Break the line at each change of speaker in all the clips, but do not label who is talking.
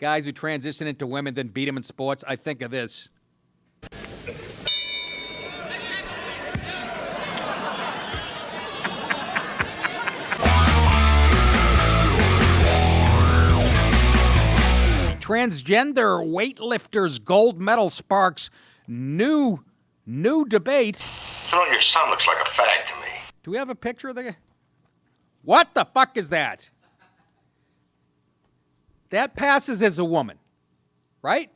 Guys who transition into women then beat them in sports. I think of this. Transgender weightlifters gold medal sparks new debate.
You know, your son looks like a fag to me.
Do we have a picture of the... What the fuck is that? That passes as a woman, right?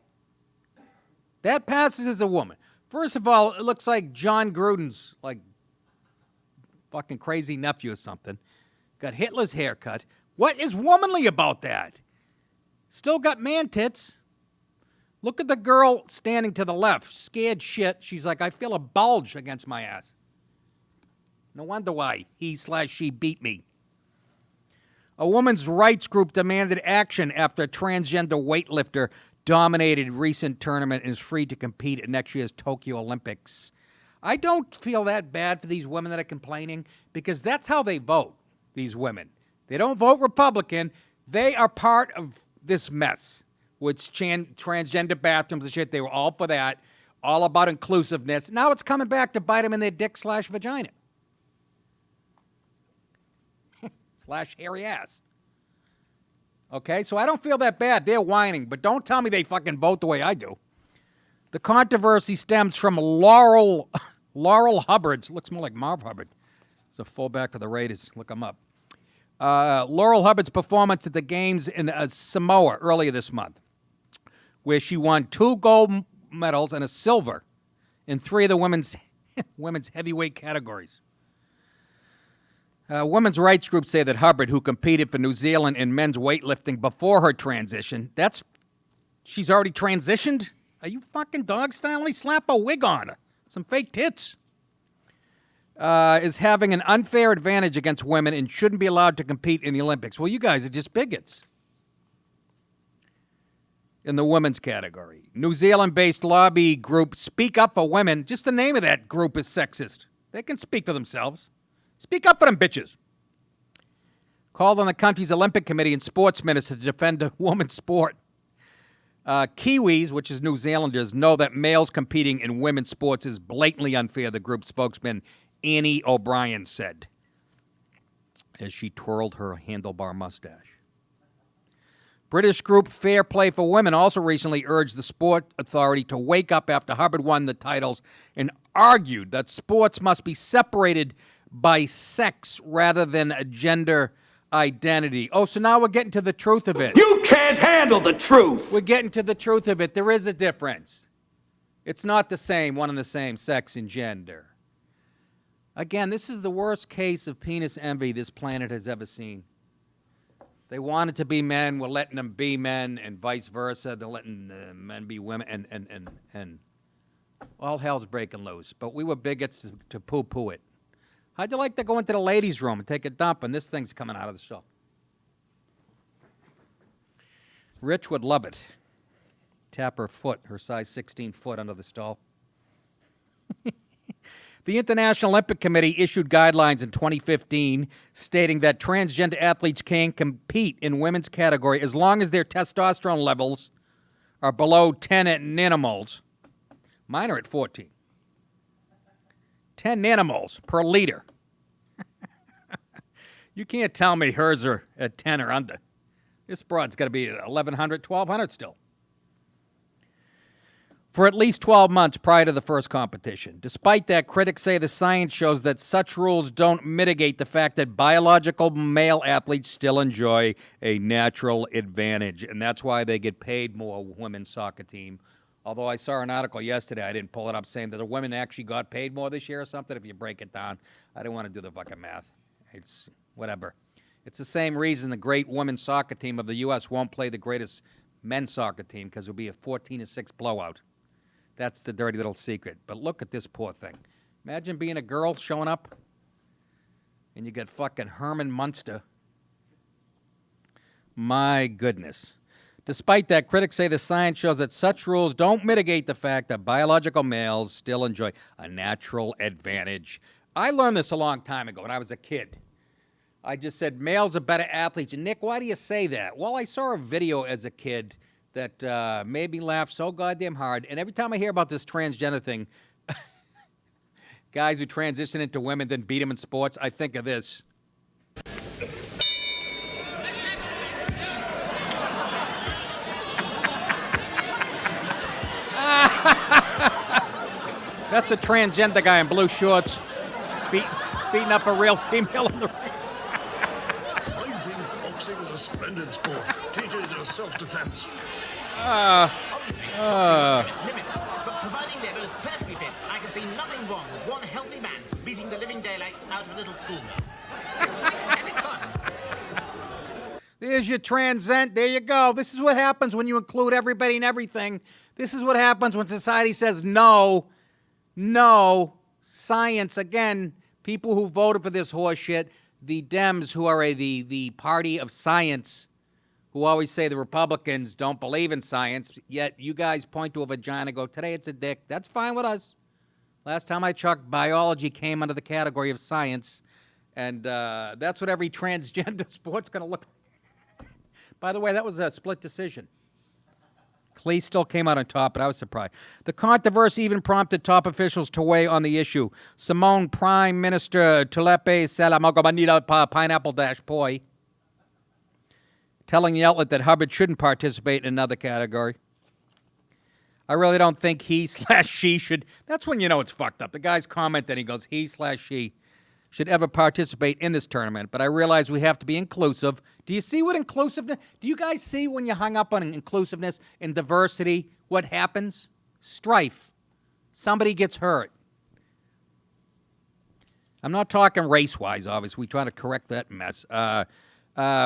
That passes as a woman. First of all, it looks like John Gruden's, like, fucking crazy nephew or something. Got Hitler's haircut. What is womanly about that? Still got man tits. Look at the girl standing to the left, scared shit. She's like, I feel a bulge against my ass. No wonder why he/she beat me. A women's rights group demanded action after a transgender weightlifter dominated recent tournament and is free to compete at next year's Tokyo Olympics. I don't feel that bad for these women that are complaining because that's how they vote, these women. They don't vote Republican. They are part of this mess with transgender bathrooms and shit. They were all for that, all about inclusiveness. Now it's coming back to bite them in their dick/vagina. / hairy ass. Okay, so I don't feel that bad. They're whining, but don't tell me they fucking vote the way I do. The controversy stems from Laurel Hubbard's. Looks more like Marv Hubbard. It's a fullback for the Raiders. Look him up. Laurel Hubbard's performance at the games in Samoa earlier this month, where she won 2 gold medals and a silver in 3 of the women's heavyweight categories. Women's rights groups say that Hubbard, who competed for New Zealand in men's weightlifting before her transition, she's already transitioned? Are you fucking dog-style? Only slap a wig on her. Some fake tits. Is having an unfair advantage against women and shouldn't be allowed to compete in the Olympics. Well, you guys are just bigots. In the women's category, New Zealand-based lobby group Speak Up for Women, just the name of that group is sexist. They can speak for themselves. Speak up for them bitches. Called on the country's Olympic Committee and sports minister to defend a woman's sport. Kiwis, which is New Zealanders, know that males competing in women's sports is blatantly unfair, the group spokesman Annie O'Brien said, as she twirled her handlebar mustache. British group Fair Play for Women also recently urged the sport authority to wake up after Hubbard won the titles and argued that sports must be separated by sex rather than a gender identity. Oh, so now we're getting to the truth of it.
You can't handle the truth.
We're getting to the truth of it. There is a difference. It's not the same, one and the same, sex and gender. Again, this is the worst case of penis envy this planet has ever seen. They wanted to be men, we're letting them be men, and vice versa. They're letting men be women, and all hell's breaking loose. But we were bigots to poo-poo it. How'd you like to go into the ladies' room and take a dump and this thing's coming out of the stall? Rich would love it. Tap her foot, her size 16 foot under the stall. The International Olympic Committee issued guidelines in 2015 stating that transgender athletes can compete in women's category as long as their testosterone levels are below 10 nanomoles. Mine are at 14. 10 nanomoles per liter. You can't tell me hers are at 10 or under. This broad's got to be at 1,100, 1,200 still. For at least 12 months prior to the first competition. Despite that, critics say the science shows that such rules don't mitigate the fact that biological male athletes still enjoy a natural advantage, and that's why they get paid more, women's soccer team. Although I saw an article yesterday, I didn't pull it up, saying that the women actually got paid more this year or something, if you break it down. I didn't want to do the fucking math. It's whatever. It's the same reason the great women's soccer team of the U.S. won't play the greatest men's soccer team, because it'll be a 14-6 blowout. That's the dirty little secret. But look at this poor thing. Imagine being a girl showing up, and you get fucking Herman Munster. My goodness. Despite that, critics say the science shows that such rules don't mitigate the fact that biological males still enjoy a natural advantage. I learned this a long time ago when I was a kid. I just said males are better athletes. And Nick, why do you say that? Well, I saw a video as a kid that made me laugh so goddamn hard. And every time I hear about this transgender thing, guys who transition into women then beat them in sports, I think of this. That's a transgender guy in blue shorts beating up a real female in the ring.
I think boxing is a splendid sport. Teaches you self-defense.
Obviously, boxing has its limits, but providing they're both perfectly fit, I can see nothing wrong with one healthy man beating the living daylights out of a little schoolgirl. It's like having fun.
There's your transcend. There you go. This is what happens when you include everybody and everything. This is what happens when society says no. No. Science. Again, people who voted for this horse shit, the Dems who are the party of science, who always say the Republicans don't believe in science, yet you guys point to a vagina and go, today it's a dick. That's fine with us. Last time I checked, biology came under the category of science, and that's what every transgender sport's going to look like. By the way, that was a split decision. Clee still came out on top, but I was surprised. The controversy even prompted top officials to weigh on the issue. Simone Prime Minister Tulepe Salamogobanida Pineapple Dash Poi telling the outlet that Hubbard shouldn't participate in another category. I really don't think he/she should. That's when you know it's fucked up. The guy's comment that he goes, he/she should ever participate in this tournament, but I realize we have to be inclusive. Do you see what inclusiveness, do you guys see when you hung up on inclusiveness and diversity, what happens? Strife. Somebody gets hurt. I'm not talking race-wise, obviously. We try to correct that mess.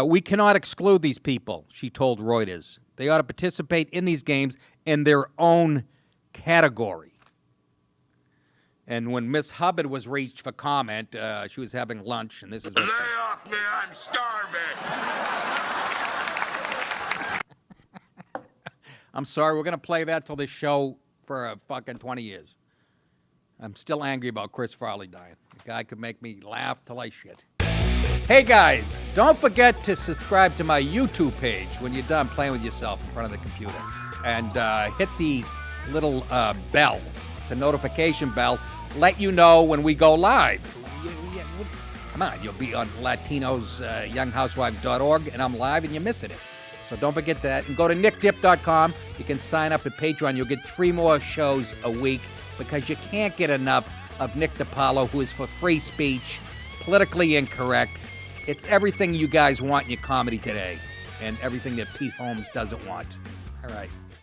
We cannot exclude these people, she told Reuters. They ought to participate in these games in their own category. And when Miss Hubbard was reached for comment, she was having lunch, and this is what
Lay off me, I'm starving.
I'm sorry, we're going to play that till this show for fucking 20 years. I'm still angry about Chris Farley dying. The guy could make me laugh till I shit. Hey guys, don't forget to subscribe to my YouTube page when you're done playing with yourself in front of the computer. And hit the little bell. It's a notification bell. Let you know when we go live. Come on, you'll be on Latinos, younghousewives.org, and I'm live and you're missing it. So don't forget that. And go to nickdip.com. You can sign up at Patreon. You'll get 3 more shows a week because you can't get enough of Nick DiPaolo, who is for free speech, politically incorrect. It's everything you guys want in your comedy today and everything that Pete Holmes doesn't want. All right.